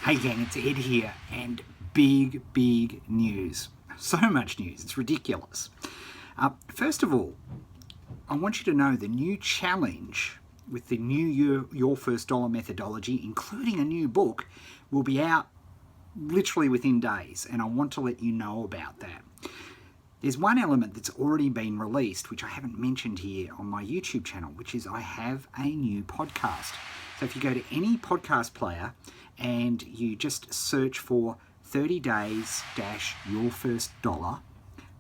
Hey gang, it's Ed here, and big news. So much news, it's ridiculous. First of all, I want you to know the new challenge with the new Your First Dollar methodology, including a new book, will be out literally within days, and I want to let you know about that. There's one element that's already been released, which I haven't mentioned here on my YouTube channel, which is I have a new podcast. So if you go to any podcast player and you just search for 30 days dash your first dollar,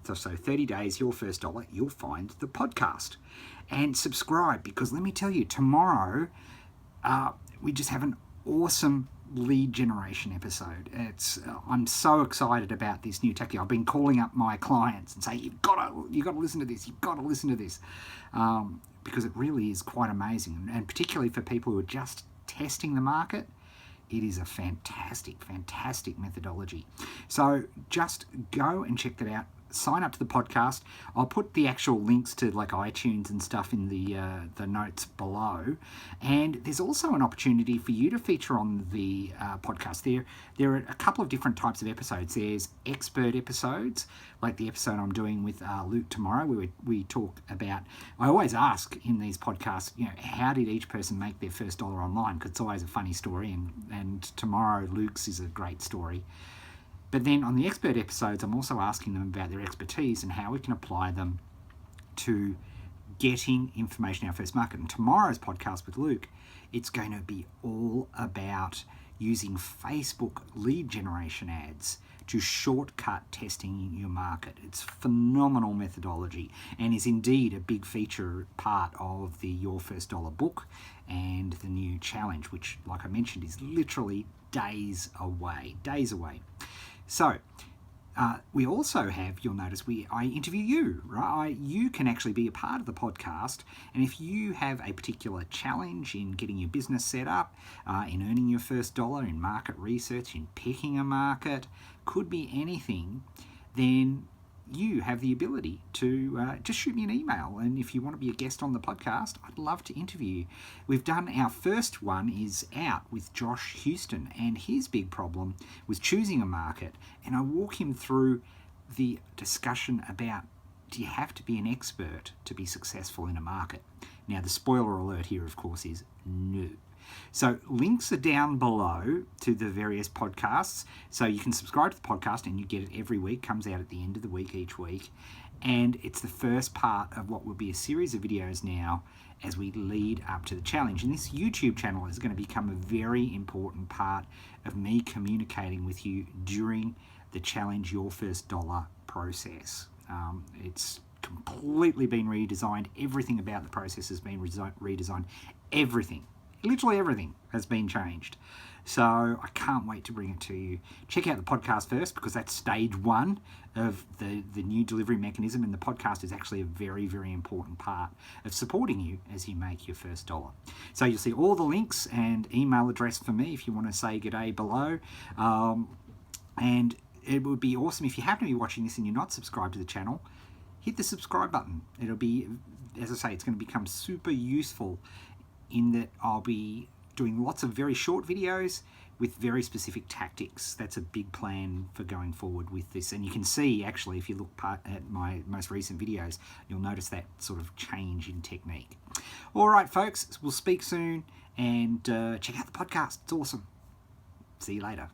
so 30 days your first dollar, you'll find the podcast. And subscribe, because let me tell you, tomorrow we just have an awesome lead generation episode. I'm so excited about this new tactic. I've been calling up my clients and saying, you've got to listen to this, because it really is quite amazing, and particularly for people who are just testing the market. It is a fantastic methodology. So just go and check that out. Sign up to the podcast. I'll put the actual links to like iTunes and stuff in the notes below. And there's also an opportunity for you to feature on the podcast. There are a couple of different types of episodes. There's expert episodes, like the episode I'm doing with Luke tomorrow, where we talk about, I always ask in these podcasts, how did each person make their first dollar online? Because it's always a funny story, and tomorrow Luke's is a great story. But then on the expert episodes, I'm also asking them about their expertise and how we can apply them to getting information in our first market. And tomorrow's podcast with Luke, it's going to be all about using Facebook lead generation ads to shortcut testing your market. It's phenomenal methodology, and is indeed a big feature part of the Your First Dollar book and the new challenge, which, like I mentioned, is literally days away. So we also have, you'll notice, I interview you, right? You can actually be a part of the podcast, and if you have a particular challenge in getting your business set up, in earning your first dollar, in market research, in picking a market, could be anything, then you have the ability to just shoot me an email. And if you want to be a guest on the podcast, I'd love to interview you. We've done our first one is out with Josh Houston, and his big problem was choosing a market. And I walk him through the discussion about, do you have to be an expert to be successful in a market? Now, the spoiler alert here, of course, is no. So links are down below to the various podcasts. So you can subscribe to the podcast and you get it every week. Comes out at the end of the week each week. And it's the first part of what will be a series of videos now as we lead up to the challenge. And this YouTube channel is going to become a very important part of me communicating with you during the challenge Your First Dollar process. It's completely been redesigned. Everything about the process has been redesigned. Literally everything has been changed. So I can't wait to bring it to you. Check out the podcast first, because that's stage one of the new delivery mechanism, and the podcast is actually a very important part of supporting you as you make your first dollar. So you'll see all the links and email address for me if you want to say g'day below. And it would be awesome if you happen to be watching this and you're not subscribed to the channel, hit the subscribe button. It'll be, as I say, it's going to become super useful in that I'll be doing lots of very short videos with very specific tactics. That's a big plan for going forward with this. And you can see, actually, if you look at my most recent videos, you'll notice that sort of change in technique. All right, folks, we'll speak soon, and check out the podcast. It's awesome. See you later.